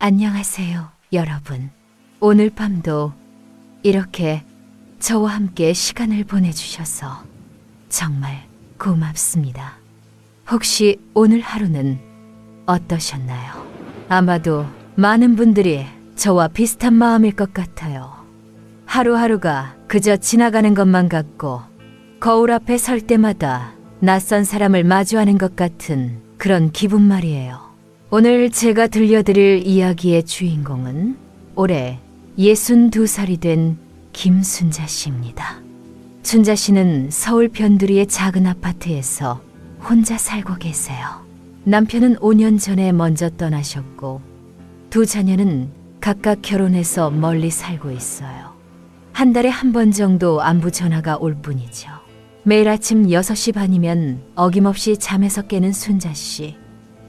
안녕하세요, 여러분. 오늘 밤도 이렇게 저와 함께 시간을 보내주셔서 정말 고맙습니다. 혹시 오늘 하루는 어떠셨나요? 아마도 많은 분들이 저와 비슷한 마음일 것 같아요. 하루하루가 그저 지나가는 것만 같고 거울 앞에 설 때마다 낯선 사람을 마주하는 것 같은 그런 기분 말이에요. 오늘 제가 들려드릴 이야기의 주인공은 올해 62살이 된 김순자 씨입니다. 순자 씨는 서울 변두리의 작은 아파트에서 혼자 살고 계세요. 남편은 5년 전에 먼저 떠나셨고 두 자녀는 각각 결혼해서 멀리 살고 있어요. 한 달에 한 번 정도 안부 전화가 올 뿐이죠. 매일 아침 6시 반이면 어김없이 잠에서 깨는 순자 씨.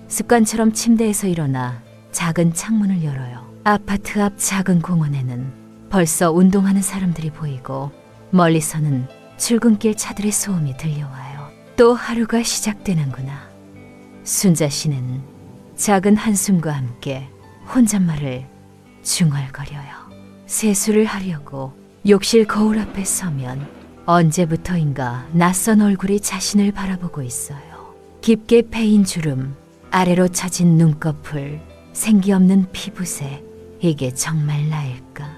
습관처럼 침대에서 일어나 작은 창문을 열어요. 아파트 앞 작은 공원에는 벌써 운동하는 사람들이 보이고 멀리서는 출근길 차들의 소음이 들려와요. 또 하루가 시작되는구나. 순자 씨는 작은 한숨과 함께 혼잣말을 중얼거려요. 세수를 하려고 욕실 거울 앞에 서면 언제부터인가 낯선 얼굴이 자신을 바라보고 있어요. 깊게 패인 주름, 아래로 처진 눈꺼풀, 생기 없는 피부색, 이게 정말 나일까?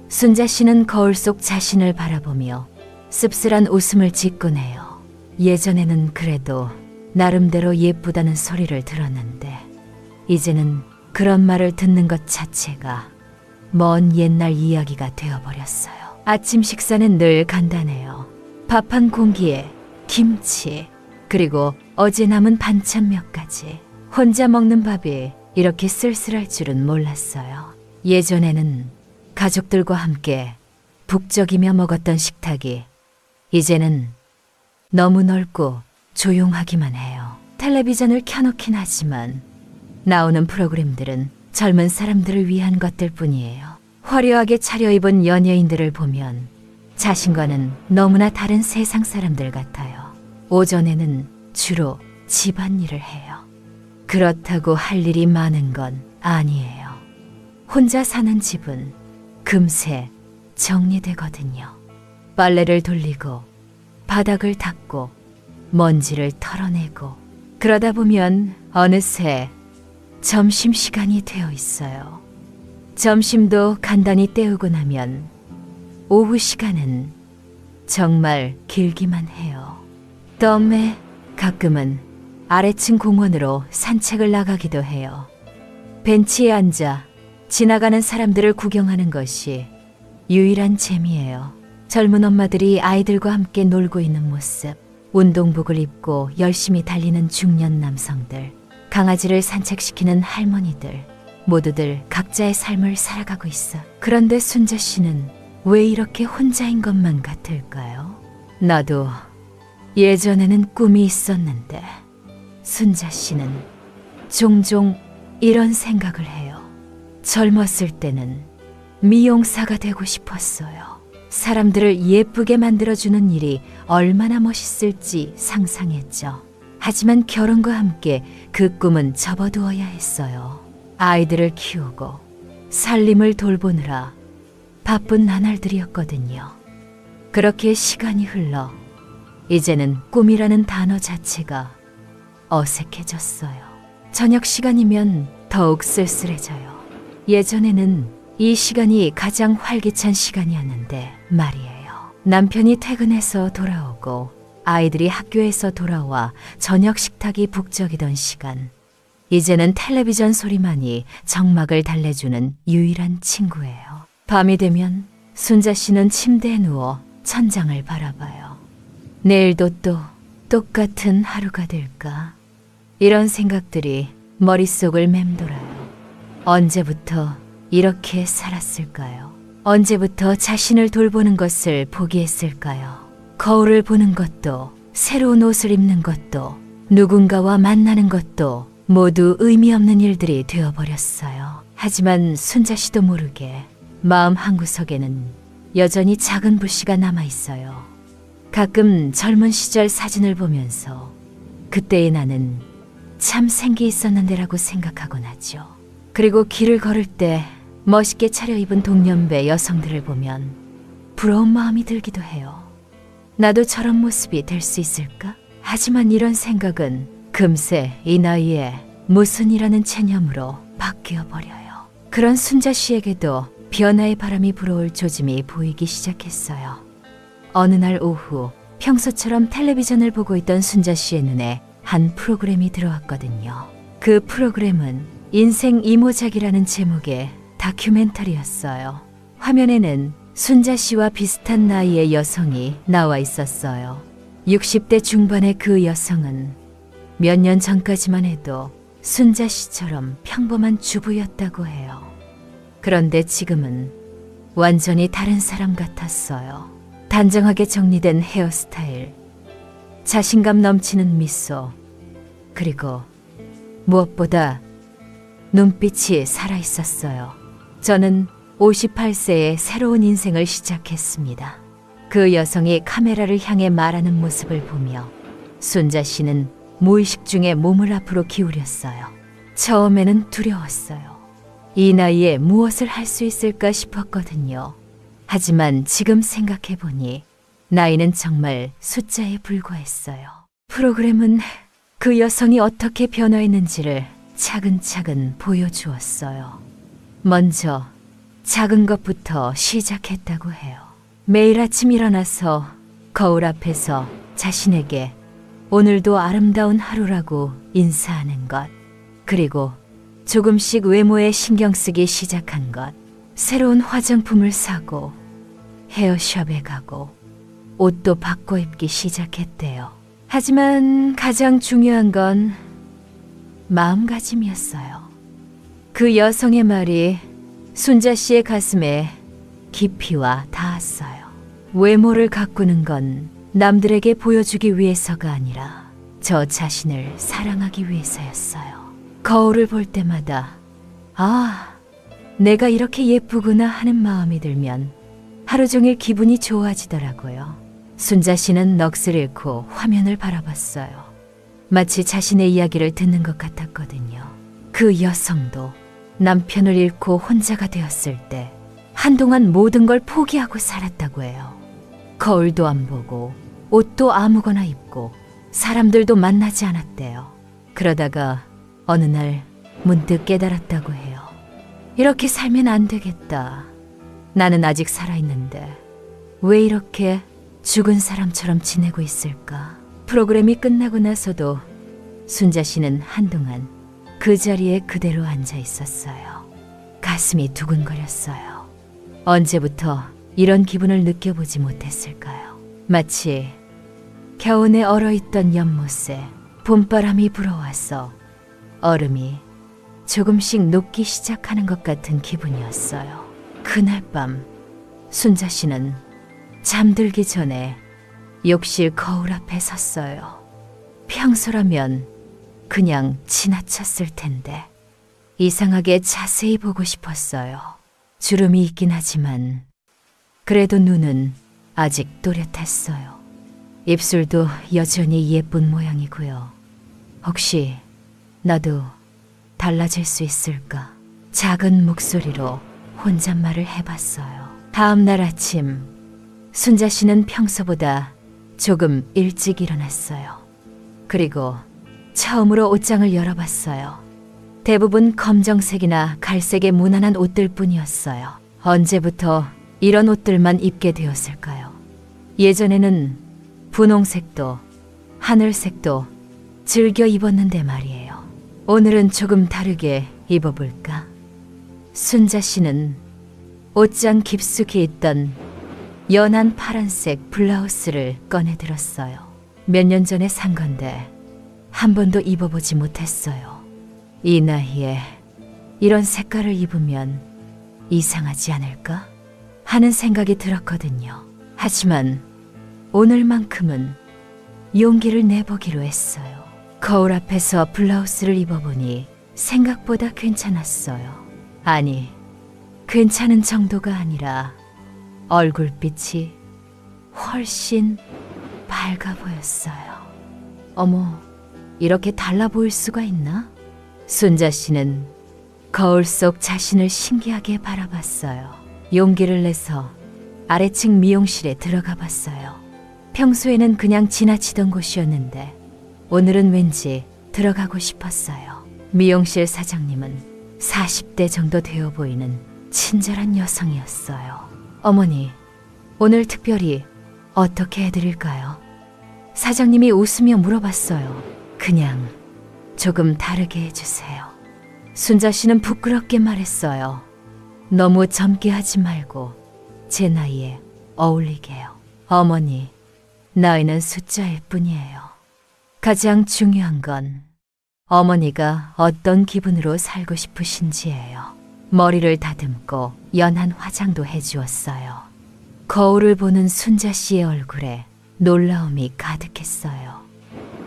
순자 씨는 거울 속 자신을 바라보며 씁쓸한 웃음을 짓곤 해요. 예전에는 그래도 나름대로 예쁘다는 소리를 들었는데 이제는 그런 말을 듣는 것 자체가 먼 옛날 이야기가 되어버렸어요. 아침 식사는 늘 간단해요. 밥 한 공기에 김치, 그리고 어제 남은 반찬 몇 가지. 혼자 먹는 밥이 이렇게 쓸쓸할 줄은 몰랐어요. 예전에는 가족들과 함께 북적이며 먹었던 식탁이 이제는 너무 넓고 조용하기만 해요. 텔레비전을 켜놓긴 하지만 나오는 프로그램들은 젊은 사람들을 위한 것들 뿐이에요. 화려하게 차려입은 연예인들을 보면 자신과는 너무나 다른 세상 사람들 같아요. 오전에는 주로 집안일을 해요. 그렇다고 할 일이 많은 건 아니에요. 혼자 사는 집은 금세 정리되거든요. 빨래를 돌리고 바닥을 닦고 먼지를 털어내고 그러다 보면 어느새 점심시간이 되어 있어요. 점심도 간단히 때우고 나면 오후 시간은 정말 길기만 해요. 덤에 가끔은 아래층 공원으로 산책을 나가기도 해요. 벤치에 앉아 지나가는 사람들을 구경하는 것이 유일한 재미예요. 젊은 엄마들이 아이들과 함께 놀고 있는 모습, 운동복을 입고 열심히 달리는 중년 남성들, 강아지를 산책시키는 할머니들, 모두들 각자의 삶을 살아가고 있어. 그런데 순자 씨는 왜 이렇게 혼자인 것만 같을까요? 나도 예전에는 꿈이 있었는데 순자 씨는 종종 이런 생각을 해요. 젊었을 때는 미용사가 되고 싶었어요. 사람들을 예쁘게 만들어주는 일이 얼마나 멋있을지 상상했죠. 하지만 결혼과 함께 그 꿈은 접어두어야 했어요. 아이들을 키우고 살림을 돌보느라 바쁜 나날들이었거든요. 그렇게 시간이 흘러 이제는 꿈이라는 단어 자체가 어색해졌어요. 저녁 시간이면 더욱 쓸쓸해져요. 예전에는 이 시간이 가장 활기찬 시간이었는데 말이에요. 남편이 퇴근해서 돌아오고 아이들이 학교에서 돌아와 저녁 식탁이 북적이던 시간. 이제는 텔레비전 소리만이 정막을 달래주는 유일한 친구예요. 밤이 되면 순자 씨는 침대에 누워 천장을 바라봐요. 내일도 또 똑같은 하루가 될까? 이런 생각들이 머릿속을 맴돌아요. 언제부터 이렇게 살았을까요? 언제부터 자신을 돌보는 것을 포기했을까요? 거울을 보는 것도, 새로운 옷을 입는 것도, 누군가와 만나는 것도 모두 의미 없는 일들이 되어버렸어요. 하지만 순자 씨도 모르게 마음 한구석에는 여전히 작은 불씨가 남아있어요. 가끔 젊은 시절 사진을 보면서 그때의 나는 참 생기 있었는데라고 생각하곤 하죠. 그리고 길을 걸을 때 멋있게 차려입은 동년배 여성들을 보면 부러운 마음이 들기도 해요. 나도 저런 모습이 될 수 있을까? 하지만 이런 생각은 금세 이 나이에 무슨이라는 체념으로 바뀌어 버려요. 그런 순자 씨에게도 변화의 바람이 불어올 조짐이 보이기 시작했어요. 어느 날 오후 평소처럼 텔레비전을 보고 있던 순자 씨의 눈에 한 프로그램이 들어왔거든요. 그 프로그램은 인생 이모작이라는 제목의 다큐멘터리였어요. 화면에는 순자 씨와 비슷한 나이의 여성이 나와 있었어요. 60대 중반의 그 여성은 몇 년 전까지만 해도 순자 씨처럼 평범한 주부였다고 해요. 그런데 지금은 완전히 다른 사람 같았어요. 단정하게 정리된 헤어스타일, 자신감 넘치는 미소, 그리고 무엇보다 눈빛이 살아있었어요. 저는 58세의 새로운 인생을 시작했습니다. 그 여성이 카메라를 향해 말하는 모습을 보며 순자 씨는 무의식 중에 몸을 앞으로 기울였어요. 처음에는 두려웠어요. 이 나이에 무엇을 할 수 있을까 싶었거든요. 하지만 지금 생각해보니 나이는 정말 숫자에 불과했어요. 프로그램은 그 여성이 어떻게 변화했는지를 차근차근 보여주었어요. 먼저 작은 것부터 시작했다고 해요. 매일 아침 일어나서 거울 앞에서 자신에게 오늘도 아름다운 하루라고 인사하는 것, 그리고 조금씩 외모에 신경 쓰기 시작한 것, 새로운 화장품을 사고 헤어샵에 가고 옷도 바꿔 입기 시작했대요. 하지만 가장 중요한 건 마음가짐이었어요. 그 여성의 말이 순자 씨의 가슴에 깊이와 닿았어요. 외모를 가꾸는 건 남들에게 보여주기 위해서가 아니라 저 자신을 사랑하기 위해서였어요. 거울을 볼 때마다 아, 내가 이렇게 예쁘구나 하는 마음이 들면 하루 종일 기분이 좋아지더라고요. 순자 씨는 넋을 잃고 화면을 바라봤어요. 마치 자신의 이야기를 듣는 것 같았거든요. 그 여성도 남편을 잃고 혼자가 되었을 때 한동안 모든 걸 포기하고 살았다고 해요. 거울도 안 보고 옷도 아무거나 입고 사람들도 만나지 않았대요. 그러다가 어느 날 문득 깨달았다고 해요. 이렇게 살면 안 되겠다. 나는 아직 살아있는데 왜 이렇게 죽은 사람처럼 지내고 있을까? 프로그램이 끝나고 나서도 순자 씨는 한동안 그 자리에 그대로 앉아 있었어요. 가슴이 두근거렸어요. 언제부터 이런 기분을 느껴보지 못했을까요? 마치 겨우내 얼어있던 연못에 봄바람이 불어와서 얼음이 조금씩 녹기 시작하는 것 같은 기분이었어요. 그날 밤 순자 씨는 잠들기 전에 욕실 거울 앞에 섰어요. 평소라면 그냥 지나쳤을 텐데 이상하게 자세히 보고 싶었어요. 주름이 있긴 하지만 그래도 눈은 아직 또렷했어요. 입술도 여전히 예쁜 모양이고요. 혹시 나도 달라질 수 있을까? 작은 목소리로 혼잣말을 해봤어요. 다음 날 아침 순자 씨는 평소보다 조금 일찍 일어났어요. 그리고 처음으로 옷장을 열어봤어요. 대부분 검정색이나 갈색의 무난한 옷들뿐이었어요. 언제부터 이런 옷들만 입게 되었을까요? 예전에는 분홍색도 하늘색도 즐겨 입었는데 말이에요. 오늘은 조금 다르게 입어볼까? 순자 씨는 옷장 깊숙이 있던 연한 파란색 블라우스를 꺼내 들었어요. 몇 년 전에 산 건데 한 번도 입어보지 못했어요. 이 나이에 이런 색깔을 입으면 이상하지 않을까? 하는 생각이 들었거든요. 하지만 오늘만큼은 용기를 내보기로 했어요. 거울 앞에서 블라우스를 입어보니 생각보다 괜찮았어요. 아니, 괜찮은 정도가 아니라 얼굴빛이 훨씬 밝아 보였어요. 어머, 이렇게 달라 보일 수가 있나? 순자 씨는 거울 속 자신을 신기하게 바라봤어요. 용기를 내서 아래층 미용실에 들어가 봤어요. 평소에는 그냥 지나치던 곳이었는데 오늘은 왠지 들어가고 싶었어요. 미용실 사장님은 40대 정도 되어 보이는 친절한 여성이었어요. 어머니, 오늘 특별히 어떻게 해드릴까요? 사장님이 웃으며 물어봤어요. 그냥 조금 다르게 해주세요. 순자 씨는 부끄럽게 말했어요. 너무 젊게 하지 말고 제 나이에 어울리게요. 어머니, 나이는 숫자일 뿐이에요. 가장 중요한 건 어머니가 어떤 기분으로 살고 싶으신지예요. 머리를 다듬고 연한 화장도 해주었어요. 거울을 보는 순자 씨의 얼굴에 놀라움이 가득했어요.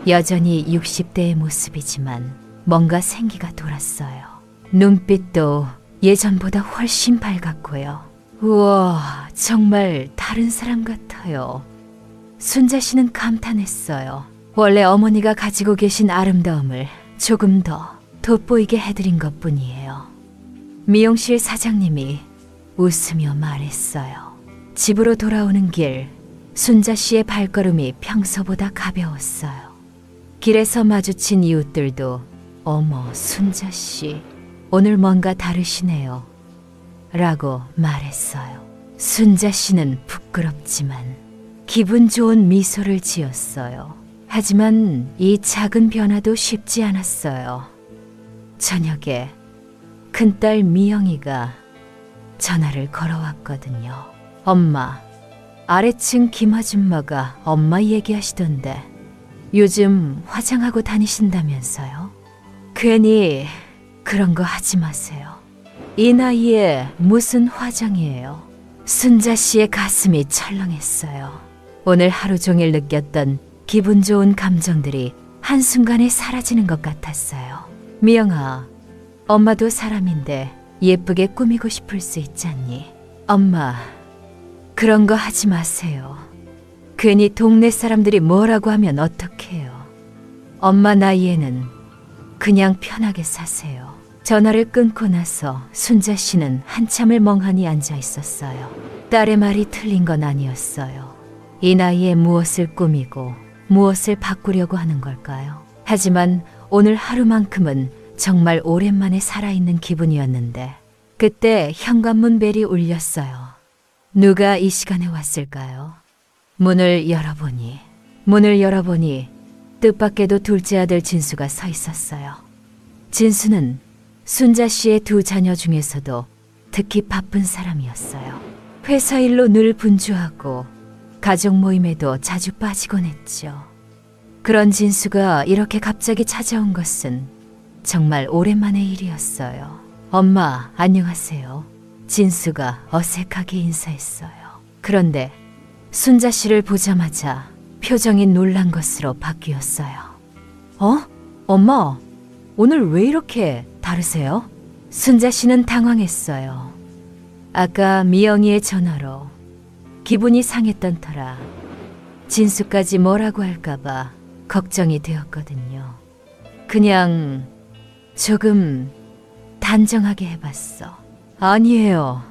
여전히 60대의 모습이지만 뭔가 생기가 돌았어요. 눈빛도 예전보다 훨씬 밝았고요. 우와, 정말 다른 사람 같아요. 순자 씨는 감탄했어요. 원래 어머니가 가지고 계신 아름다움을 조금 더 돋보이게 해드린 것뿐이에요. 미용실 사장님이 웃으며 말했어요. 집으로 돌아오는 길, 순자 씨의 발걸음이 평소보다 가벼웠어요. 길에서 마주친 이웃들도 어머, 순자 씨, 오늘 뭔가 다르시네요. 라고 말했어요. 순자 씨는 부끄럽지만 기분 좋은 미소를 지었어요. 하지만 이 작은 변화도 쉽지 않았어요. 저녁에 큰딸 미영이가 전화를 걸어왔거든요. 엄마, 아래층 김 아줌마가 엄마 얘기하시던데 요즘 화장하고 다니신다면서요? 괜히 그런 거 하지 마세요. 이 나이에 무슨 화장이에요? 순자 씨의 가슴이 철렁했어요. 오늘 하루 종일 느꼈던 기분 좋은 감정들이 한순간에 사라지는 것 같았어요. 미영아, 엄마도 사람인데 예쁘게 꾸미고 싶을 수 있잖니? 엄마, 그런 거 하지 마세요. 괜히 동네 사람들이 뭐라고 하면 어떡해요. 엄마 나이에는 그냥 편하게 사세요. 전화를 끊고 나서 순자 씨는 한참을 멍하니 앉아 있었어요. 딸의 말이 틀린 건 아니었어요. 이 나이에 무엇을 꾸미고 무엇을 바꾸려고 하는 걸까요? 하지만 오늘 하루만큼은 정말 오랜만에 살아있는 기분이었는데 그때 현관문 벨이 울렸어요. 누가 이 시간에 왔을까요? 문을 열어보니 뜻밖에도 둘째 아들 진수가 서 있었어요. 진수는 순자 씨의 두 자녀 중에서도 특히 바쁜 사람이었어요. 회사 일로 늘 분주하고 가족 모임에도 자주 빠지곤 했죠. 그런 진수가 이렇게 갑자기 찾아온 것은 정말 오랜만의 일이었어요. 엄마, 안녕하세요. 진수가 어색하게 인사했어요. 그런데 순자 씨를 보자마자 표정이 놀란 것으로 바뀌었어요. 엄마, 오늘 왜 이렇게 다르세요? 순자 씨는 당황했어요. 아까 미영이의 전화로 기분이 상했던 터라 진수까지 뭐라고 할까봐 걱정이 되었거든요. 그냥 조금 단정하게 해봤어. 아니에요.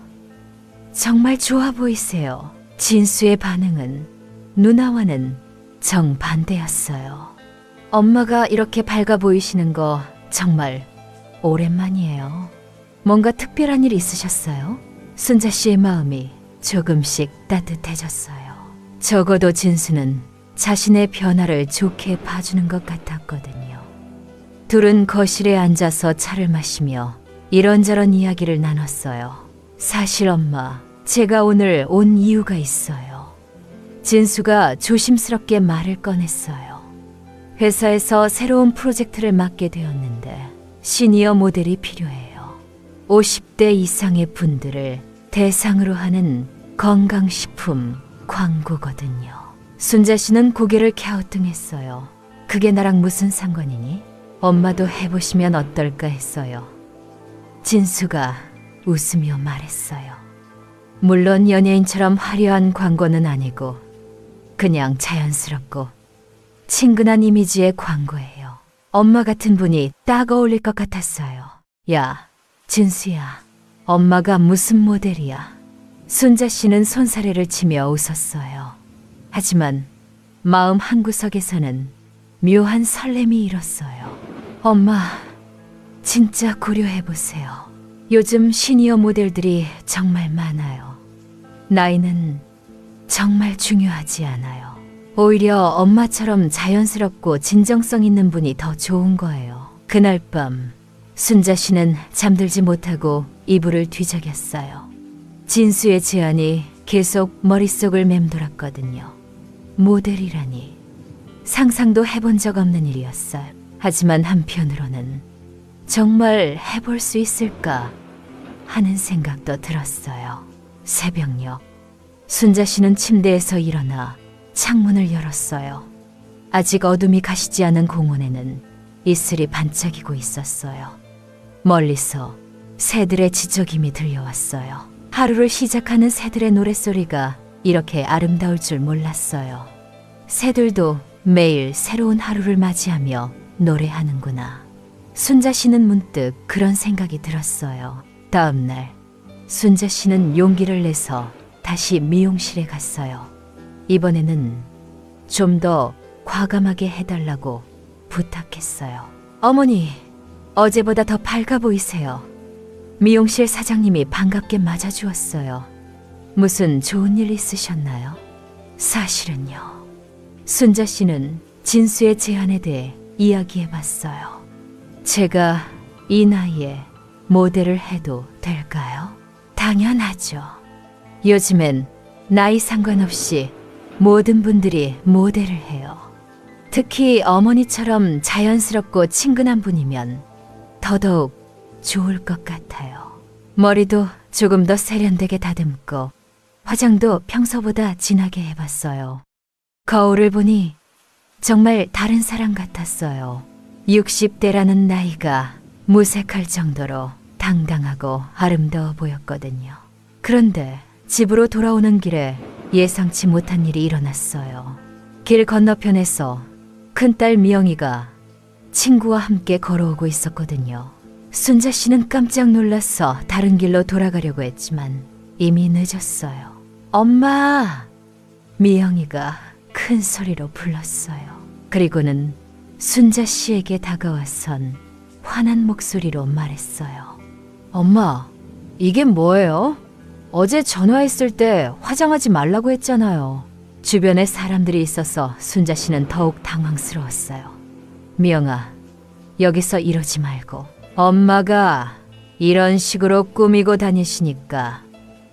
정말 좋아 보이세요. 진수의 반응은 누나와는 정반대였어요. 엄마가 이렇게 밝아 보이시는 거 정말 오랜만이에요. 뭔가 특별한 일 있으셨어요? 순자 씨의 마음이 조금씩 따뜻해졌어요. 적어도 진수는 자신의 변화를 좋게 봐주는 것 같았거든요. 둘은 거실에 앉아서 차를 마시며 이런저런 이야기를 나눴어요. 사실 엄마, 제가 오늘 온 이유가 있어요. 진수가 조심스럽게 말을 꺼냈어요. 회사에서 새로운 프로젝트를 맡게 되었는데 시니어 모델이 필요해요. 50대 이상의 분들을 대상으로 하는 건강식품 광고거든요. 순자 씨는 고개를 갸우뚱했어요. 그게 나랑 무슨 상관이니? 엄마도 해보시면 어떨까 했어요. 진수가 웃으며 말했어요. 물론 연예인처럼 화려한 광고는 아니고 그냥 자연스럽고 친근한 이미지의 광고예요. 엄마 같은 분이 딱 어울릴 것 같았어요. 야, 진수야, 엄마가 무슨 모델이야. 순자 씨는 손사래를 치며 웃었어요. 하지만 마음 한구석에서는 묘한 설렘이 일었어요. 엄마, 진짜 고려해보세요. 요즘 시니어 모델들이 정말 많아요. 나이는 정말 중요하지 않아요. 오히려 엄마처럼 자연스럽고 진정성 있는 분이 더 좋은 거예요. 그날 밤 순자 씨는 잠들지 못하고 이불을 뒤적였어요. 진수의 제안이 계속 머릿속을 맴돌았거든요. 모델이라니 상상도 해본 적 없는 일이었어요. 하지만 한편으로는 정말 해볼 수 있을까 하는 생각도 들었어요. 새벽녘 순자 씨는 침대에서 일어나 창문을 열었어요. 아직 어둠이 가시지 않은 공원에는 이슬이 반짝이고 있었어요. 멀리서 새들의 지저김이 들려왔어요. 하루를 시작하는 새들의 노랫소리가 이렇게 아름다울 줄 몰랐어요. 새들도 매일 새로운 하루를 맞이하며 노래하는구나. 순자 씨는 문득 그런 생각이 들었어요. 다음 날 순자 씨는 용기를 내서 다시 미용실에 갔어요. 이번에는 좀 더 과감하게 해달라고 부탁했어요. 어머니, 어제보다 더 밝아 보이세요. 미용실 사장님이 반갑게 맞아주었어요. 무슨 좋은 일 있으셨나요? 사실은요. 순자 씨는 진수의 제안에 대해 이야기해봤어요. 제가 이 나이에 모델을 해도 될까요? 당연하죠. 요즘엔 나이 상관없이 모든 분들이 모델을 해요. 특히 어머니처럼 자연스럽고 친근한 분이면 더더욱 좋을 것 같아요. 머리도 조금 더 세련되게 다듬고 화장도 평소보다 진하게 해봤어요. 거울을 보니 정말 다른 사람 같았어요. 60대라는 나이가 무색할 정도로 당당하고 아름다워 보였거든요. 그런데 집으로 돌아오는 길에 예상치 못한 일이 일어났어요. 길 건너편에서 큰딸 미영이가 친구와 함께 걸어오고 있었거든요. 순자 씨는 깜짝 놀라서 다른 길로 돌아가려고 했지만 이미 늦었어요. 엄마! 미영이가 큰 소리로 불렀어요. 그리고는 순자 씨에게 다가와선 화난 목소리로 말했어요. 엄마, 이게 뭐예요? 어제 전화했을 때 화장하지 말라고 했잖아요. 주변에 사람들이 있어서 순자 씨는 더욱 당황스러웠어요. 미영아, 여기서 이러지 말고 엄마가 이런 식으로 꾸미고 다니시니까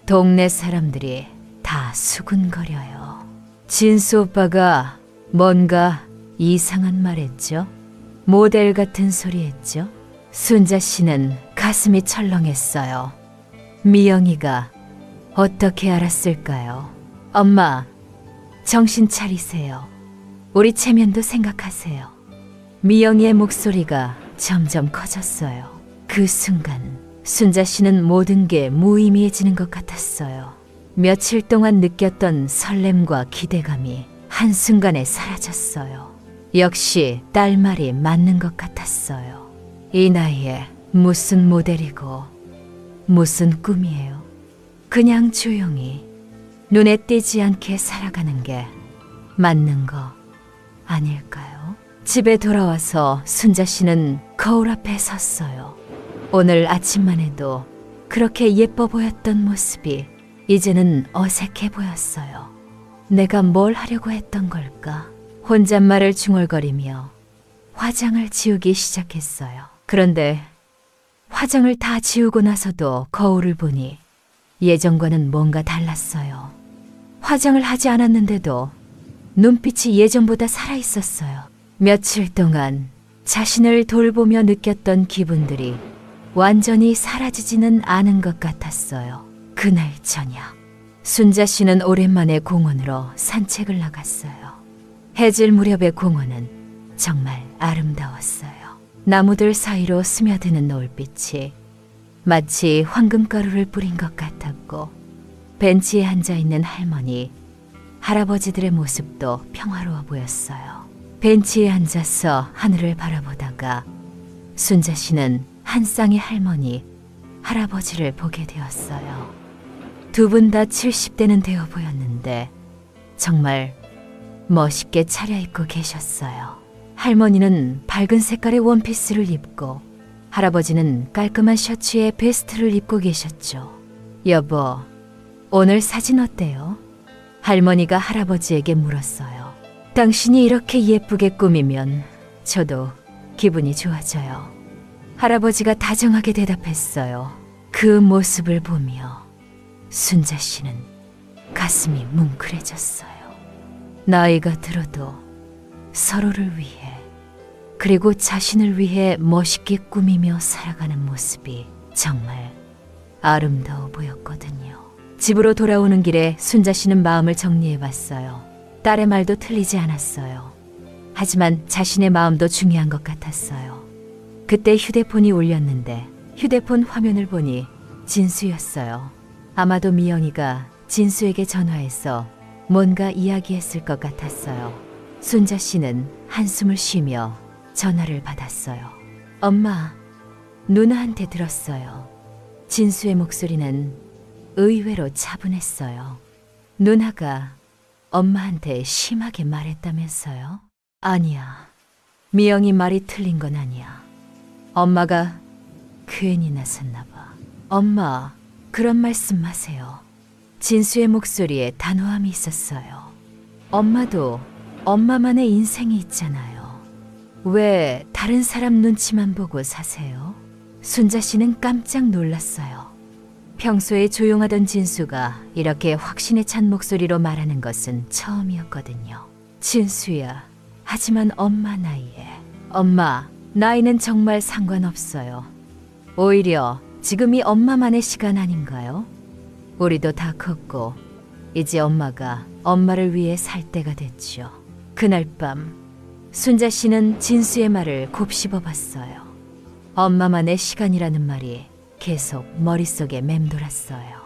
동네 사람들이 다 수군거려요. 진수 오빠가 뭔가 이상한 말 했죠? 모델 같은 소리 했죠? 순자 씨는 가슴이 철렁했어요. 미영이가 어떻게 알았을까요? 엄마, 정신 차리세요. 우리 체면도 생각하세요. 미영이의 목소리가 점점 커졌어요. 그 순간 순자 씨는 모든 게 무의미해지는 것 같았어요. 며칠 동안 느꼈던 설렘과 기대감이 한순간에 사라졌어요. 역시 딸 말이 맞는 것 같았어요. 이 나이에 무슨 모델이고 무슨 꿈이에요. 그냥 조용히 눈에 띄지 않게 살아가는 게 맞는 거 아닐까요? 집에 돌아와서 순자 씨는 거울 앞에 섰어요. 오늘 아침만 해도 그렇게 예뻐 보였던 모습이 이제는 어색해 보였어요. 내가 뭘 하려고 했던 걸까? 혼잣말을 중얼거리며 화장을 지우기 시작했어요. 그런데 화장을 다 지우고 나서도 거울을 보니 예전과는 뭔가 달랐어요. 화장을 하지 않았는데도 눈빛이 예전보다 살아있었어요. 며칠 동안 자신을 돌보며 느꼈던 기분들이 완전히 사라지지는 않은 것 같았어요. 그날 저녁, 순자 씨는 오랜만에 공원으로 산책을 나갔어요. 해질 무렵의 공원은 정말 아름다웠어요. 나무들 사이로 스며드는 노을빛이 마치 황금가루를 뿌린 것 같았고, 벤치에 앉아있는 할머니, 할아버지들의 모습도 평화로워 보였어요. 벤치에 앉아서 하늘을 바라보다가 순자 씨는 한 쌍의 할머니, 할아버지를 보게 되었어요. 두 분 다 70대는 되어 보였는데 정말 멋있게 차려입고 계셨어요. 할머니는 밝은 색깔의 원피스를 입고 할아버지는 깔끔한 셔츠에 베스트를 입고 계셨죠. 여보, 오늘 사진 어때요? 할머니가 할아버지에게 물었어요. 당신이 이렇게 예쁘게 꾸미면 저도 기분이 좋아져요. 할아버지가 다정하게 대답했어요. 그 모습을 보며 순자 씨는 가슴이 뭉클해졌어요. 나이가 들어도 서로를 위해 그리고 자신을 위해 멋있게 꾸미며 살아가는 모습이 정말 아름다워 보였거든요. 집으로 돌아오는 길에 순자 씨는 마음을 정리해 봤어요. 딸의 말도 틀리지 않았어요. 하지만 자신의 마음도 중요한 것 같았어요. 그때 휴대폰이 울렸는데 휴대폰 화면을 보니 진수였어요. 아마도 미영이가 진수에게 전화해서 뭔가 이야기했을 것 같았어요. 순자 씨는 한숨을 쉬며 전화를 받았어요. 엄마, 누나한테 들었어요. 진수의 목소리는 의외로 차분했어요. 누나가 엄마한테 심하게 말했다면서요? 아니야. 미영이 말이 틀린 건 아니야. 엄마가 괜히 나섰나 봐. 엄마, 그런 말씀 마세요. 진수의 목소리에 단호함이 있었어요. 엄마도 엄마만의 인생이 있잖아요. 왜 다른 사람 눈치만 보고 사세요? 순자 씨는 깜짝 놀랐어요. 평소에 조용하던 진수가 이렇게 확신에 찬 목소리로 말하는 것은 처음이었거든요. 진수야, 하지만 엄마 나이에. 엄마, 나이는 정말 상관없어요. 오히려 지금이 엄마만의 시간 아닌가요? 우리도 다 컸고 이제 엄마가 엄마를 위해 살 때가 됐죠. 그날 밤 순자 씨는 진수의 말을 곱씹어 봤어요. 엄마만의 시간이라는 말이 계속 머릿속에 맴돌았어요.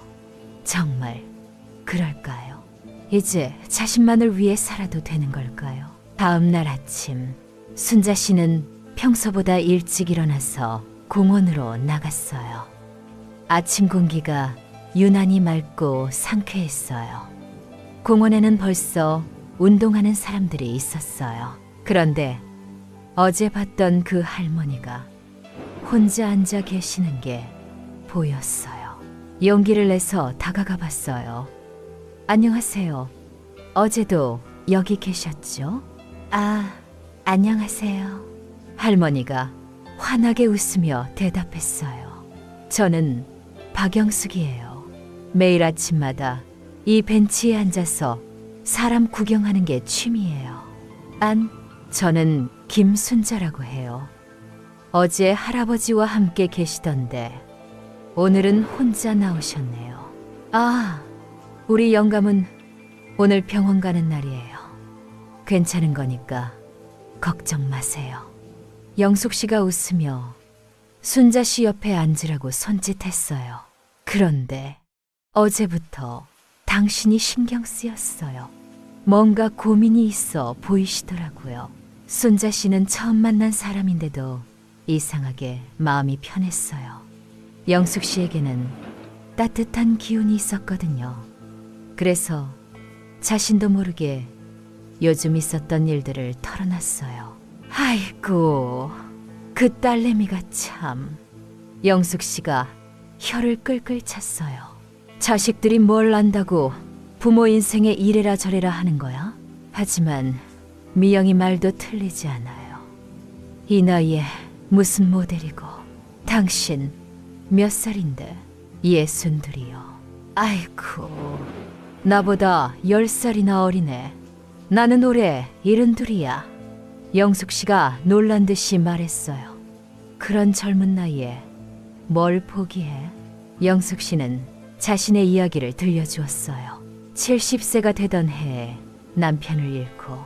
정말 그럴까요? 이제 자신만을 위해 살아도 되는 걸까요? 다음 날 아침 순자 씨는 평소보다 일찍 일어나서 공원으로 나갔어요. 아침 공기가 유난히 맑고 상쾌했어요. 공원에는 벌써 운동하는 사람들이 있었어요. 그런데 어제 봤던 그 할머니가 혼자 앉아 계시는 게 보였어요. 용기를 내서 다가가 봤어요. 안녕하세요. 어제도 여기 계셨죠? 아, 안녕하세요. 할머니가 환하게 웃으며 대답했어요. 저는 박영숙이에요. 매일 아침마다 이 벤치에 앉아서 사람 구경하는 게 취미예요. 저는 김순자라고 해요. 어제 할아버지와 함께 계시던데 오늘은 혼자 나오셨네요. 아, 우리 영감은 오늘 병원 가는 날이에요. 괜찮은 거니까 걱정 마세요. 영숙 씨가 웃으며 순자 씨 옆에 앉으라고 손짓했어요. 그런데 어제부터 당신이 신경 쓰였어요. 뭔가 고민이 있어 보이시더라고요. 순자 씨는 처음 만난 사람인데도 이상하게 마음이 편했어요. 영숙 씨에게는 따뜻한 기운이 있었거든요. 그래서 자신도 모르게 요즘 있었던 일들을 털어놨어요. 아이고, 그 딸내미가 참. 영숙 씨가 혀를 끌끌 찼어요. 자식들이 뭘 안다고 부모 인생에 이래라 저래라 하는 거야? 하지만 미영이 말도 틀리지 않아요. 이 나이에 무슨 모델이고. 당신 몇 살인데? 62이요. 아이고, 나보다 10살이나 어리네. 나는 올해 72이야. 영숙 씨가 놀란 듯이 말했어요. 그런 젊은 나이에 뭘 포기해? 영숙 씨는 자신의 이야기를 들려주었어요. 70세가 되던 해에 남편을 잃고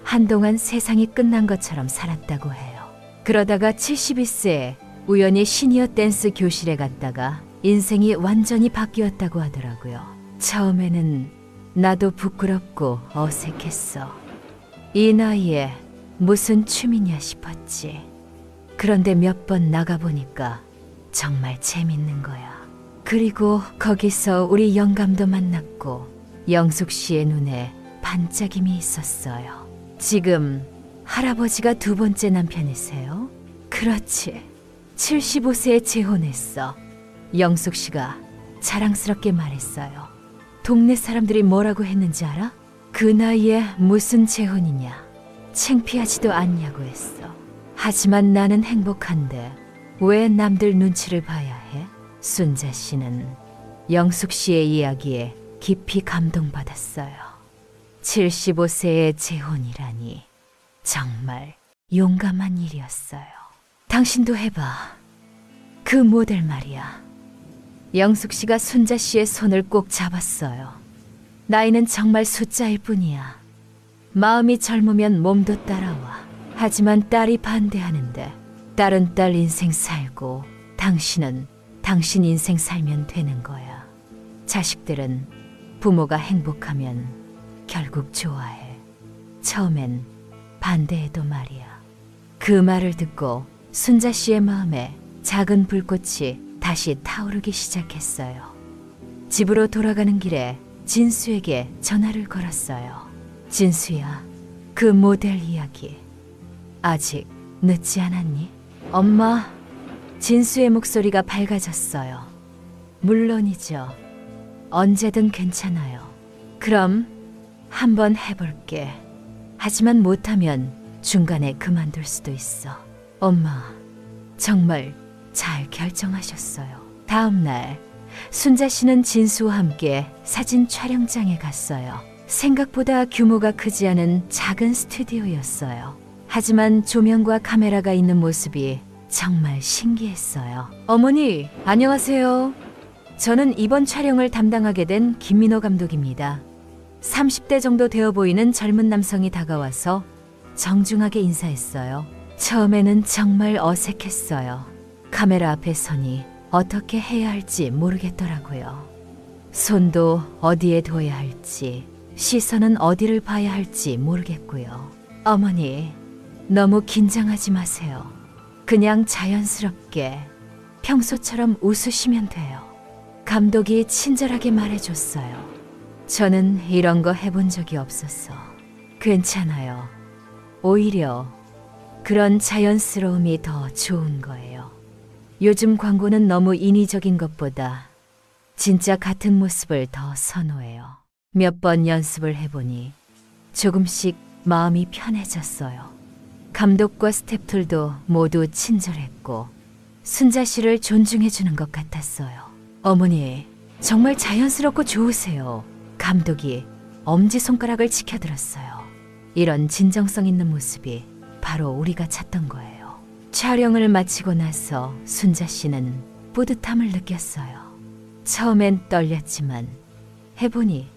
한동안 세상이 끝난 것처럼 살았다고 해요. 그러다가 72세에 우연히 시니어 댄스 교실에 갔다가 인생이 완전히 바뀌었다고 하더라고요. 처음에는 나도 부끄럽고 어색했어. 이 나이에 무슨 취미냐 싶었지. 그런데 몇 번 나가보니까 정말 재밌는 거야. 그리고 거기서 우리 영감도 만났고 영숙 씨의 눈에 반짝임이 있었어요. 지금 할아버지가 두 번째 남편이세요? 그렇지. 75세에 재혼했어. 영숙 씨가 자랑스럽게 말했어요. 동네 사람들이 뭐라고 했는지 알아? 그 나이에 무슨 재혼이냐. 창피하지도 않냐고 했어. 하지만 나는 행복한데 왜 남들 눈치를 봐야 해? 순자 씨는 영숙 씨의 이야기에 깊이 감동받았어요. 75세의 재혼이라니 정말 용감한 일이었어요. 당신도 해봐. 그 모델 말이야. 영숙 씨가 순자 씨의 손을 꼭 잡았어요. 나이는 정말 숫자일 뿐이야. 마음이 젊으면 몸도 따라와. 하지만 딸이 반대하는데 딸은 딸 인생 살고 당신은 당신 인생 살면 되는 거야. 자식들은 부모가 행복하면 결국 좋아해. 처음엔 반대해도 말이야. 그 말을 듣고 순자 씨의 마음에 작은 불꽃이 다시 타오르기 시작했어요. 집으로 돌아가는 길에 진수에게 전화를 걸었어요. 진수야, 그 모델 이야기 아직 늦지 않았니? 엄마, 진수의 목소리가 밝아졌어요. 물론이죠. 언제든 괜찮아요. 그럼 한번 해볼게. 하지만 못하면 중간에 그만둘 수도 있어. 엄마, 정말 잘 결정하셨어요. 다음 날 순자 씨는 진수와 함께 사진 촬영장에 갔어요. 생각보다 규모가 크지 않은 작은 스튜디오였어요. 하지만 조명과 카메라가 있는 모습이 정말 신기했어요. 어머니, 안녕하세요. 저는 이번 촬영을 담당하게 된 김민호 감독입니다. 30대 정도 되어 보이는 젊은 남성이 다가와서 정중하게 인사했어요. 처음에는 정말 어색했어요. 카메라 앞에 서니 어떻게 해야 할지 모르겠더라고요. 손도 어디에 둬야 할지, 시선은 어디를 봐야 할지 모르겠고요. 어머니, 너무 긴장하지 마세요. 그냥 자연스럽게 평소처럼 웃으시면 돼요. 감독이 친절하게 말해줬어요. 저는 이런 거 해본 적이 없어서 괜찮아요. 오히려 그런 자연스러움이 더 좋은 거예요. 요즘 광고는 너무 인위적인 것보다 진짜 같은 모습을 더 선호해요. 몇 번 연습을 해보니 조금씩 마음이 편해졌어요. 감독과 스태프들도 모두 친절했고 순자 씨를 존중해주는 것 같았어요. 어머니, 정말 자연스럽고 좋으세요. 감독이 엄지손가락을 치켜들었어요. 이런 진정성 있는 모습이 바로 우리가 찾던 거예요. 촬영을 마치고 나서 순자 씨는 뿌듯함을 느꼈어요. 처음엔 떨렸지만 해보니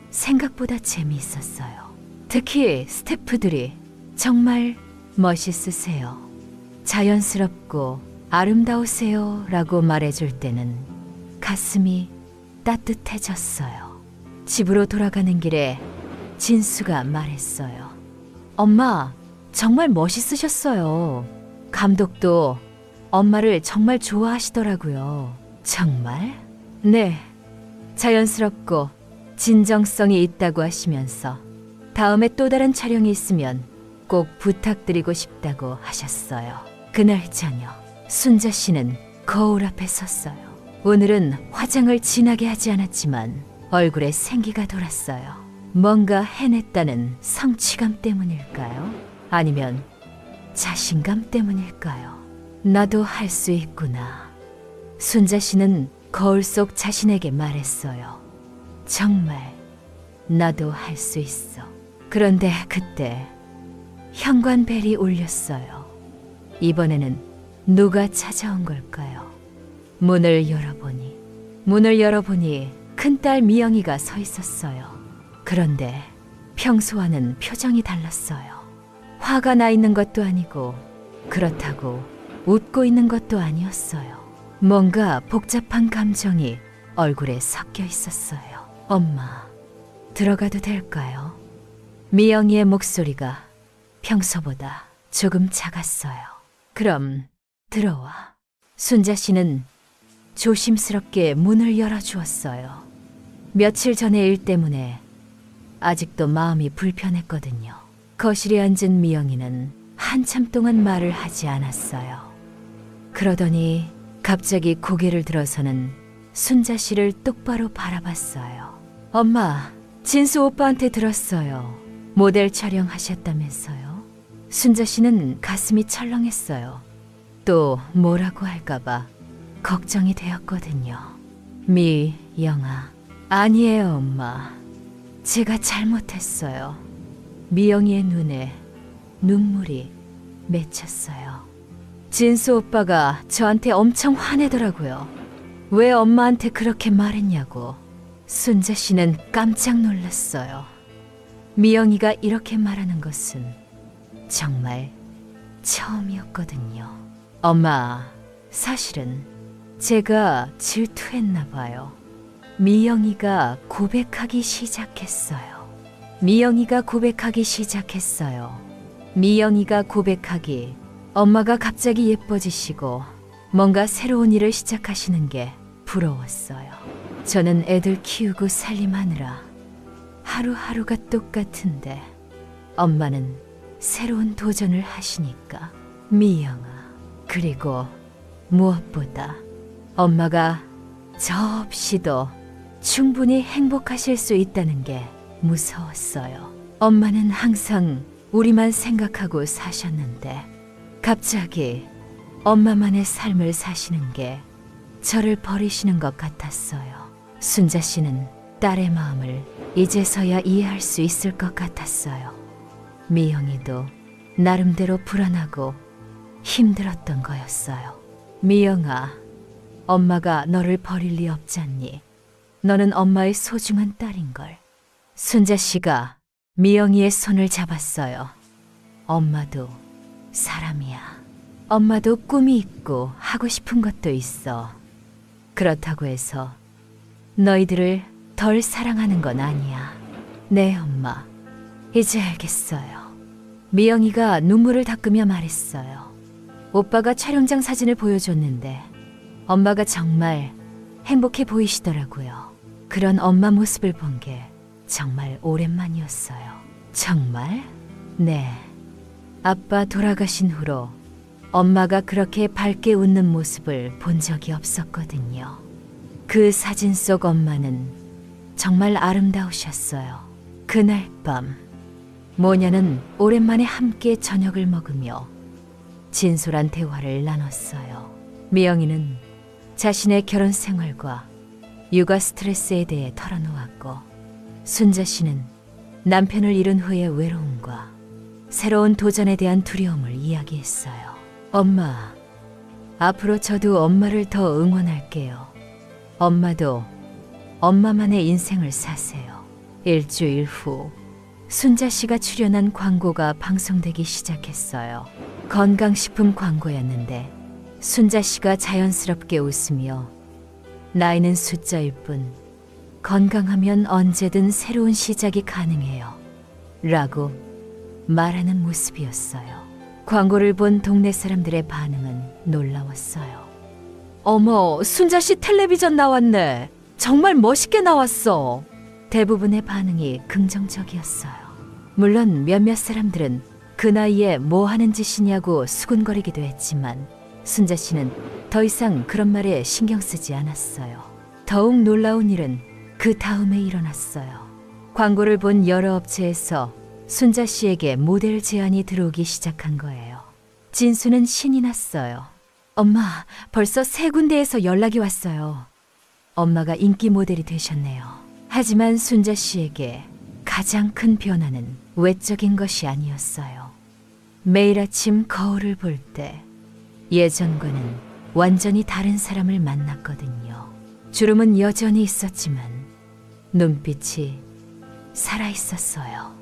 생각보다 재미있었어요. 특히 스태프들이 정말 멋있으세요. 자연스럽고 아름다우세요 라고 말해줄 때는 가슴이 따뜻해졌어요. 집으로 돌아가는 길에 진수가 말했어요. 엄마, 정말 멋있으셨어요. 감독도 엄마를 정말 좋아하시더라고요. 정말? 네, 자연스럽고 진정성이 있다고 하시면서 다음에 또 다른 촬영이 있으면 꼭 부탁드리고 싶다고 하셨어요. 그날 저녁 순자 씨는 거울 앞에 섰어요. 오늘은 화장을 진하게 하지 않았지만 얼굴에 생기가 돌았어요. 뭔가 해냈다는 성취감 때문일까요? 아니면 자신감 때문일까요? 나도 할 수 있구나. 순자 씨는 거울 속 자신에게 말했어요. 정말 나도 할 수 있어. 그런데 그때 현관벨이 울렸어요. 이번에는 누가 찾아온 걸까요? 문을 열어보니 큰딸 미영이가 서 있었어요. 그런데 평소와는 표정이 달랐어요. 화가 나 있는 것도 아니고 그렇다고 웃고 있는 것도 아니었어요. 뭔가 복잡한 감정이 얼굴에 섞여 있었어요. 엄마, 들어가도 될까요? 미영이의 목소리가 평소보다 조금 작았어요. 그럼 들어와. 순자 씨는 조심스럽게 문을 열어주었어요. 며칠 전의 일 때문에 아직도 마음이 불편했거든요. 거실에 앉은 미영이는 한참 동안 말을 하지 않았어요. 그러더니 갑자기 고개를 들어서는 순자 씨를 똑바로 바라봤어요. 엄마, 진수 오빠한테 들었어요. 모델 촬영하셨다면서요? 순자 씨는 가슴이 철렁했어요. 또 뭐라고 할까봐 걱정이 되었거든요. 미영아, 아니에요, 엄마. 제가 잘못했어요. 미영이의 눈에 눈물이 맺혔어요. 진수 오빠가 저한테 엄청 화내더라고요. 왜 엄마한테 그렇게 말했냐고. 순자 씨는 깜짝 놀랐어요. 미영이가 이렇게 말하는 것은 정말 처음이었거든요. 엄마, 사실은 제가 질투했나 봐요. 미영이가 고백하기 시작했어요. 미영이가 고백하기 시작했어요. 미영이가 고백하기. 엄마가 갑자기 예뻐지시고 뭔가 새로운 일을 시작하시는 게 부러웠어요. 저는 애들 키우고 살림하느라 하루하루가 똑같은데 엄마는 새로운 도전을 하시니까. 미영아, 그리고 무엇보다 엄마가 저 없이도 충분히 행복하실 수 있다는 게 무서웠어요. 엄마는 항상 우리만 생각하고 사셨는데 갑자기 엄마만의 삶을 사시는 게 저를 버리시는 것 같았어요. 순자 씨는 딸의 마음을 이제서야 이해할 수 있을 것 같았어요. 미영이도 나름대로 불안하고 힘들었던 거였어요. 미영아, 엄마가 너를 버릴 리 없잖니. 너는 엄마의 소중한 딸인걸. 순자 씨가 미영이의 손을 잡았어요. 엄마도 사람이야. 엄마도 꿈이 있고 하고 싶은 것도 있어. 그렇다고 해서 너희들을 덜 사랑하는 건 아니야. 네, 엄마. 이제 알겠어요. 미영이가 눈물을 닦으며 말했어요. 오빠가 촬영장 사진을 보여줬는데 엄마가 정말 행복해 보이시더라고요. 그런 엄마 모습을 본 게 정말 오랜만이었어요. 정말? 네. 아빠 돌아가신 후로 엄마가 그렇게 밝게 웃는 모습을 본 적이 없었거든요. 그 사진 속 엄마는 정말 아름다우셨어요. 그날 밤 모녀는 오랜만에 함께 저녁을 먹으며 진솔한 대화를 나눴어요. 미영이는 자신의 결혼 생활과 육아 스트레스에 대해 털어놓았고 순자 씨는 남편을 잃은 후의 외로움과 새로운 도전에 대한 두려움을 이야기했어요. 엄마, 앞으로 저도 엄마를 더 응원할게요. 엄마도 엄마만의 인생을 사세요. 일주일 후 순자 씨가 출연한 광고가 방송되기 시작했어요. 건강식품 광고였는데 순자 씨가 자연스럽게 웃으며 나이는 숫자일 뿐 건강하면 언제든 새로운 시작이 가능해요. 라고 말하는 모습이었어요. 광고를 본 동네 사람들의 반응은 놀라웠어요. 어머, 순자 씨 텔레비전 나왔네. 정말 멋있게 나왔어. 대부분의 반응이 긍정적이었어요. 물론 몇몇 사람들은 그 나이에 뭐 하는 짓이냐고 수군거리기도 했지만 순자 씨는 더 이상 그런 말에 신경 쓰지 않았어요. 더욱 놀라운 일은 그 다음에 일어났어요. 광고를 본 여러 업체에서 순자 씨에게 모델 제안이 들어오기 시작한 거예요. 진수는 신이 났어요. 엄마, 벌써 3군데에서 연락이 왔어요. 엄마가 인기 모델이 되셨네요. 하지만 순자 씨에게 가장 큰 변화는 외적인 것이 아니었어요. 매일 아침 거울을 볼 때 예전과는 완전히 다른 사람을 만났거든요. 주름은 여전히 있었지만 눈빛이 살아있었어요.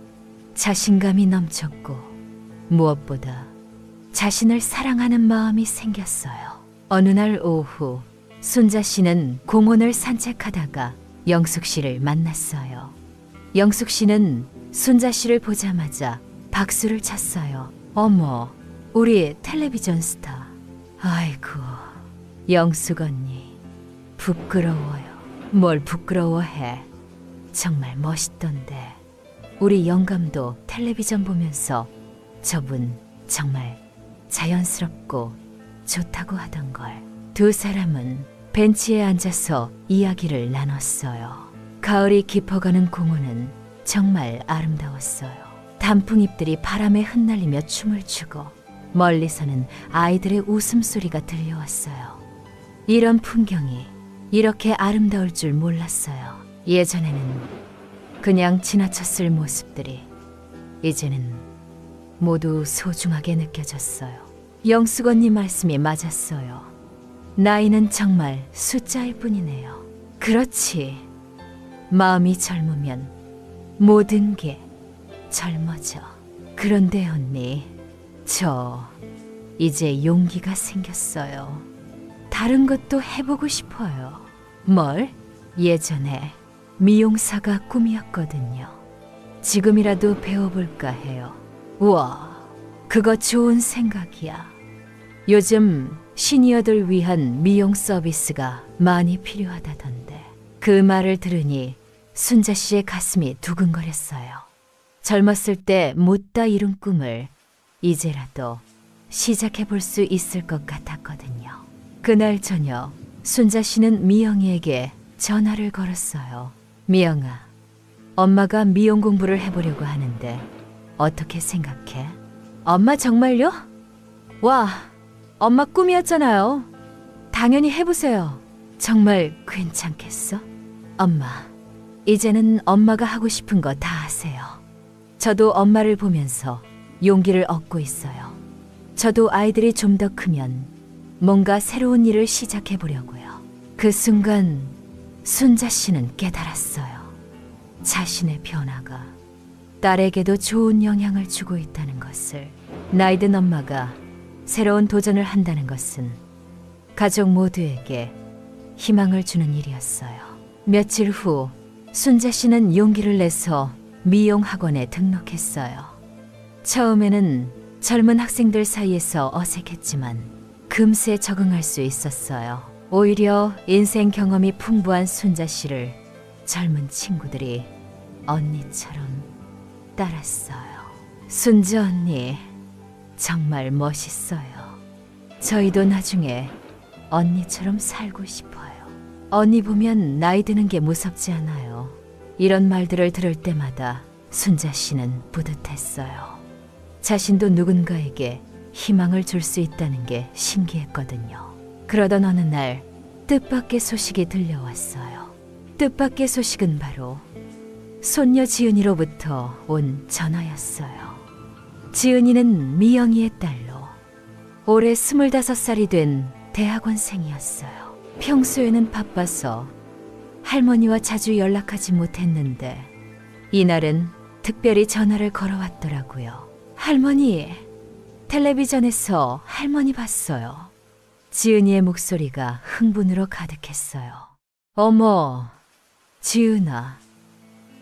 자신감이 넘쳤고 무엇보다 자신을 사랑하는 마음이 생겼어요. 어느 날 오후 순자 씨는 공원을 산책하다가 영숙 씨를 만났어요. 영숙 씨는 순자 씨를 보자마자 박수를 쳤어요. 어머, 우리 텔레비전 스타. 아이고, 영숙 언니, 부끄러워요. 뭘 부끄러워해. 정말 멋있던데. 우리 영감도 텔레비전 보면서 저분 정말 자연스럽고 좋다고 하던걸. 두 사람은 벤치에 앉아서 이야기를 나눴어요. 가을이 깊어가는 공원은 정말 아름다웠어요. 단풍잎들이 바람에 흩날리며 춤을 추고 멀리서는 아이들의 웃음소리가 들려왔어요. 이런 풍경이 이렇게 아름다울 줄 몰랐어요. 예전에는 그냥 지나쳤을 모습들이 이제는 모두 소중하게 느껴졌어요. 영숙 언니 말씀이 맞았어요. 나이는 정말 숫자일 뿐이네요. 그렇지. 마음이 젊으면 모든 게 젊어져. 그런데 언니, 저 이제 용기가 생겼어요. 다른 것도 해보고 싶어요. 뭘? 예전에 미용사가 꿈이었거든요. 지금이라도 배워볼까 해요. 우와, 그거 좋은 생각이야. 요즘 시니어들 위한 미용 서비스가 많이 필요하다던데. 그 말을 들으니 순자 씨의 가슴이 두근거렸어요. 젊었을 때 못다 이룬 꿈을 이제라도 시작해볼 수 있을 것 같았거든요. 그날 저녁 순자 씨는 미영이에게 전화를 걸었어요. 미영아, 엄마가 미용 공부를 해보려고 하는데 어떻게 생각해? 엄마 정말요? 와, 엄마 꿈이었잖아요. 당연히 해보세요. 정말 괜찮겠어? 엄마, 이제는 엄마가 하고 싶은 거 다 하세요. 저도 엄마를 보면서 용기를 얻고 있어요. 저도 아이들이 좀 더 크면 뭔가 새로운 일을 시작해 보려고요. 그 순간 순자 씨는 깨달았어요. 자신의 변화가 딸에게도 좋은 영향을 주고 있다는 것을. 나이든 엄마가 새로운 도전을 한다는 것은 가족 모두에게 희망을 주는 일이었어요. 며칠 후 순자 씨는 용기를 내서 미용 학원에 등록했어요. 처음에는 젊은 학생들 사이에서 어색했지만 금세 적응할 수 있었어요. 오히려 인생 경험이 풍부한 순자 씨를 젊은 친구들이 언니처럼 따랐어요. 순자 언니, 정말 멋있어요. 저희도 나중에 언니처럼 살고 싶어요. 언니 보면 나이 드는 게 무섭지 않아요. 이런 말들을 들을 때마다 순자 씨는 뿌듯했어요. 자신도 누군가에게 희망을 줄 수 있다는 게 신기했거든요. 그러던 어느 날 뜻밖의 소식이 들려왔어요. 뜻밖의 소식은 바로 손녀 지은이로부터 온 전화였어요. 지은이는 미영이의 딸로 올해 25살이 된 대학원생이었어요. 평소에는 바빠서 할머니와 자주 연락하지 못했는데 이날은 특별히 전화를 걸어왔더라고요. 할머니, 텔레비전에서 할머니 봤어요. 지은이의 목소리가 흥분으로 가득했어요. 어머, 지은아,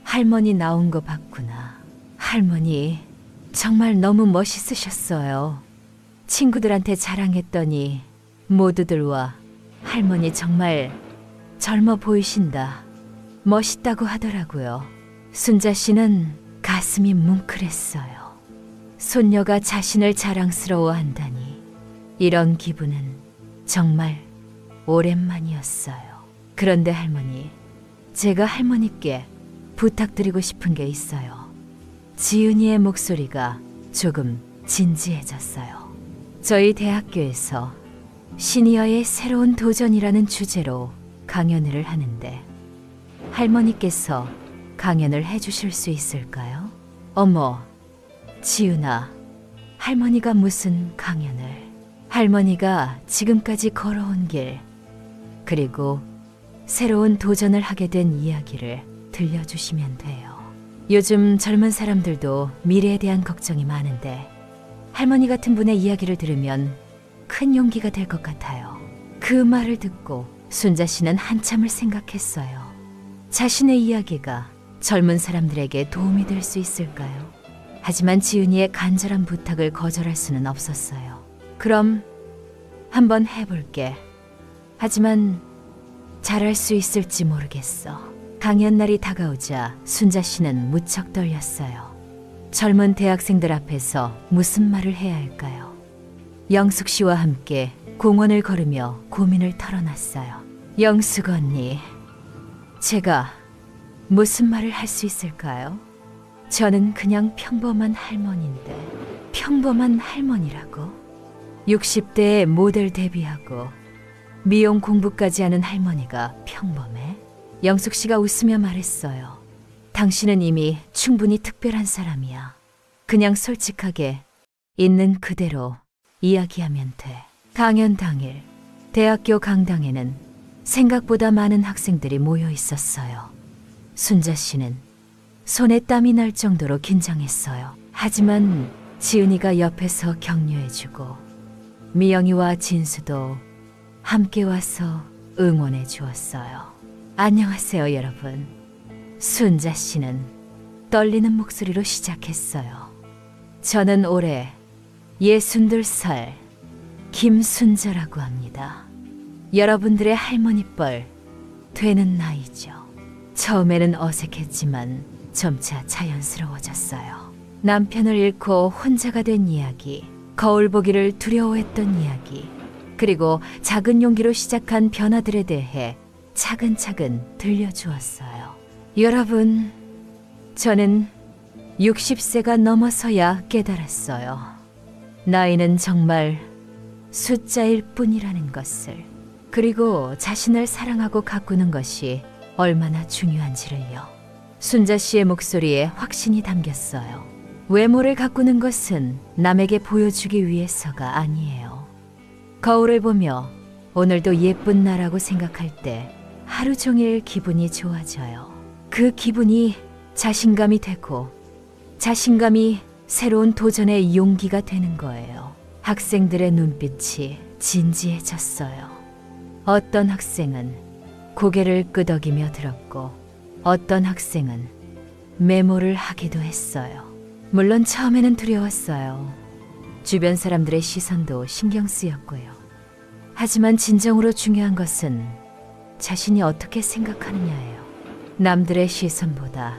할머니 나온 거 봤구나. 할머니, 정말 너무 멋있으셨어요. 친구들한테 자랑했더니 모두들 할머니 정말 젊어 보이신다, 멋있다고 하더라고요. 순자 씨는 가슴이 뭉클했어요. 손녀가 자신을 자랑스러워한다니 이런 기분은 정말 오랜만이었어요. 그런데 할머니, 제가 할머니께 부탁드리고 싶은 게 있어요. 지은이의 목소리가 조금 진지해졌어요. 저희 대학교에서 시니어의 새로운 도전이라는 주제로 강연회를 하는데 할머니께서 강연을 해주실 수 있을까요? 어머, 지은아, 할머니가 무슨 강연을? 할머니가 지금까지 걸어온 길, 그리고 새로운 도전을 하게 된 이야기를 들려주시면 돼요. 요즘 젊은 사람들도 미래에 대한 걱정이 많은데 할머니 같은 분의 이야기를 들으면 큰 용기가 될 것 같아요. 그 말을 듣고 순자 씨는 한참을 생각했어요. 자신의 이야기가 젊은 사람들에게 도움이 될 수 있을까요? 하지만 지은이의 간절한 부탁을 거절할 수는 없었어요. 그럼 한번 해볼게. 하지만 잘할 수 있을지 모르겠어. 강연 날이 다가오자 순자 씨는 무척 떨렸어요. 젊은 대학생들 앞에서 무슨 말을 해야 할까요? 영숙 씨와 함께 공원을 걸으며 고민을 털어놨어요. 영숙 언니, 제가 무슨 말을 할 수 있을까요? 저는 그냥 평범한 할머니인데, 평범한 할머니라고? 60대에 모델 데뷔하고 미용 공부까지 하는 할머니가 평범해? 영숙 씨가 웃으며 말했어요. 당신은 이미 충분히 특별한 사람이야. 그냥 솔직하게 있는 그대로 이야기하면 돼. 강연 당일 대학교 강당에는 생각보다 많은 학생들이 모여 있었어요. 순자 씨는 손에 땀이 날 정도로 긴장했어요. 하지만 지은이가 옆에서 격려해주고 미영이와 진수도 함께 와서 응원해 주었어요. 안녕하세요, 여러분. 순자 씨는 떨리는 목소리로 시작했어요. 저는 올해 62살 김순자라고 합니다. 여러분들의 할머니뻘 되는 나이죠. 처음에는 어색했지만 점차 자연스러워졌어요. 남편을 잃고 혼자가 된 이야기, 거울 보기를 두려워했던 이야기, 그리고 작은 용기로 시작한 변화들에 대해 차근차근 들려주었어요. 여러분, 저는 60세가 넘어서야 깨달았어요. 나이는 정말 숫자일 뿐이라는 것을, 그리고 자신을 사랑하고 가꾸는 것이 얼마나 중요한지를요. 순자 씨의 목소리에 확신이 담겼어요. 외모를 가꾸는 것은 남에게 보여주기 위해서가 아니에요. 거울을 보며 오늘도 예쁜 나라고 생각할 때 하루 종일 기분이 좋아져요. 그 기분이 자신감이 되고 자신감이 새로운 도전의 용기가 되는 거예요. 학생들의 눈빛이 진지해졌어요. 어떤 학생은 고개를 끄덕이며 들었고 어떤 학생은 메모를 하기도 했어요. 물론 처음에는 두려웠어요. 주변 사람들의 시선도 신경 쓰였고요. 하지만 진정으로 중요한 것은 자신이 어떻게 생각하느냐예요. 남들의 시선보다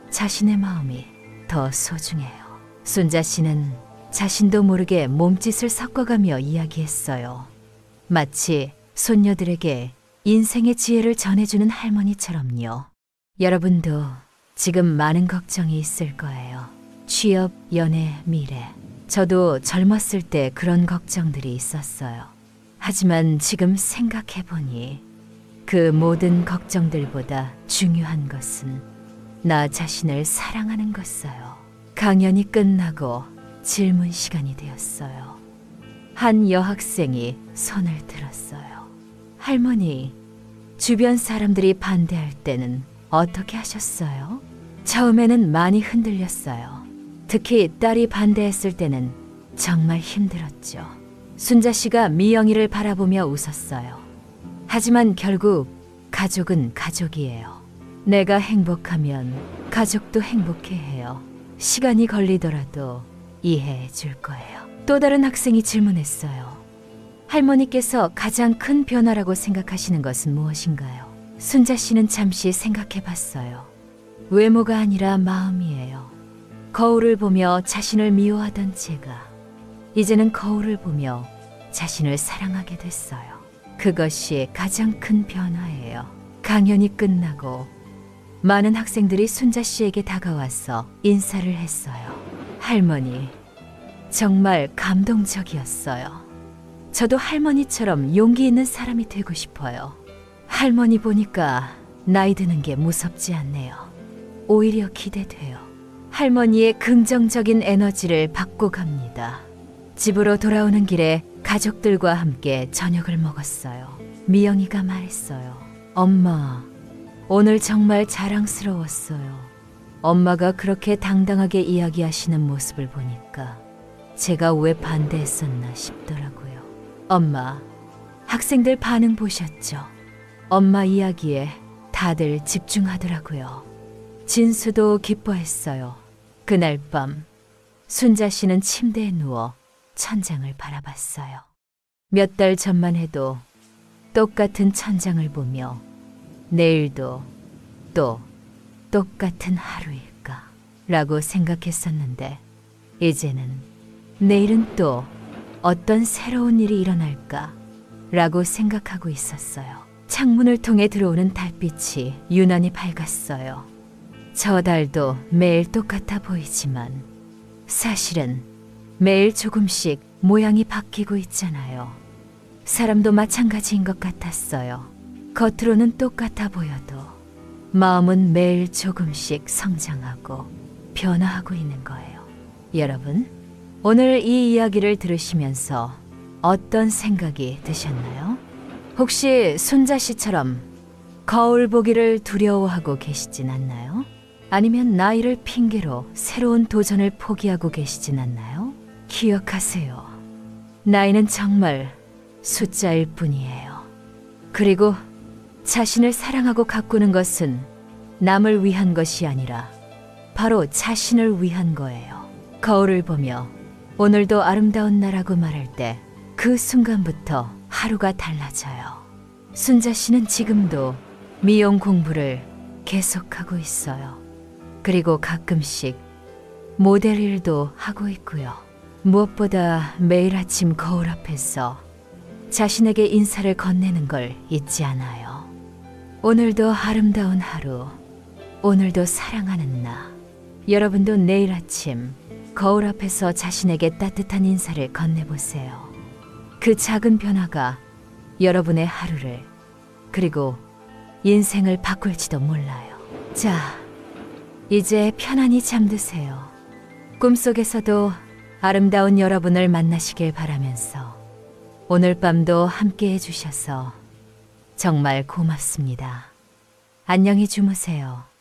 자신의 마음이 더 소중해요. 순자 씨는 자신도 모르게 몸짓을 섞어가며 이야기했어요. 마치 손녀들에게 인생의 지혜를 전해주는 할머니처럼요. 여러분도 지금 많은 걱정이 있을 거예요. 취업, 연애, 미래. 저도 젊었을 때 그런 걱정들이 있었어요. 하지만 지금 생각해보니 그 모든 걱정들보다 중요한 것은 나 자신을 사랑하는 것이어요. 강연이 끝나고 질문 시간이 되었어요. 한 여학생이 손을 들었어요. 할머니, 주변 사람들이 반대할 때는 어떻게 하셨어요? 처음에는 많이 흔들렸어요. 특히 딸이 반대했을 때는 정말 힘들었죠. 순자 씨가 미영이를 바라보며 웃었어요. 하지만 결국 가족은 가족이에요. 내가 행복하면 가족도 행복해해요. 시간이 걸리더라도 이해해 줄 거예요. 또 다른 학생이 질문했어요. 할머니께서 가장 큰 변화라고 생각하시는 것은 무엇인가요? 순자 씨는 잠시 생각해 봤어요. 외모가 아니라 마음이에요. 거울을 보며 자신을 미워하던 제가 이제는 거울을 보며 자신을 사랑하게 됐어요. 그것이 가장 큰 변화예요. 강연이 끝나고 많은 학생들이 순자 씨에게 다가와서 인사를 했어요. 할머니, 정말 감동적이었어요. 저도 할머니처럼 용기 있는 사람이 되고 싶어요. 할머니 보니까 나이 드는 게 무섭지 않네요. 오히려 기대돼요. 할머니의 긍정적인 에너지를 받고 갑니다. 집으로 돌아오는 길에 가족들과 함께 저녁을 먹었어요. 미영이가 말했어요. 엄마, 오늘 정말 자랑스러웠어요. 엄마가 그렇게 당당하게 이야기하시는 모습을 보니까 제가 왜 반대했었나 싶더라고요. 엄마, 학생들 반응 보셨죠? 엄마 이야기에 다들 집중하더라고요. 진수도 기뻐했어요. 그날 밤 순자 씨는 침대에 누워 천장을 바라봤어요. 몇 달 전만 해도 똑같은 천장을 보며 내일도 또 똑같은 하루일까? 라고 생각했었는데 이제는 내일은 또 어떤 새로운 일이 일어날까? 라고 생각하고 있었어요. 창문을 통해 들어오는 달빛이 유난히 밝았어요. 저 달도 매일 똑같아 보이지만 사실은 매일 조금씩 모양이 바뀌고 있잖아요. 사람도 마찬가지인 것 같았어요. 겉으로는 똑같아 보여도 마음은 매일 조금씩 성장하고 변화하고 있는 거예요. 여러분, 오늘 이 이야기를 들으시면서 어떤 생각이 드셨나요? 혹시 순자 씨처럼 거울 보기를 두려워하고 계시진 않나요? 아니면 나이를 핑계로 새로운 도전을 포기하고 계시진 않나요? 기억하세요. 나이는 정말 숫자일 뿐이에요. 그리고 자신을 사랑하고 가꾸는 것은 남을 위한 것이 아니라 바로 자신을 위한 거예요. 거울을 보며 오늘도 아름다운 나라고 말할 때 그 순간부터 하루가 달라져요. 순자 씨는 지금도 미용 공부를 계속하고 있어요. 그리고 가끔씩 모델 일도 하고 있고요. 무엇보다 매일 아침 거울 앞에서 자신에게 인사를 건네는 걸 잊지 않아요. 오늘도 아름다운 하루, 오늘도 사랑하는 나. 여러분도 내일 아침 거울 앞에서 자신에게 따뜻한 인사를 건네보세요. 그 작은 변화가 여러분의 하루를 그리고 인생을 바꿀지도 몰라요. 자, 이제 편안히 잠드세요. 꿈속에서도 아름다운 여러분을 만나시길 바라면서 오늘 밤도 함께 해주셔서 정말 고맙습니다. 안녕히 주무세요.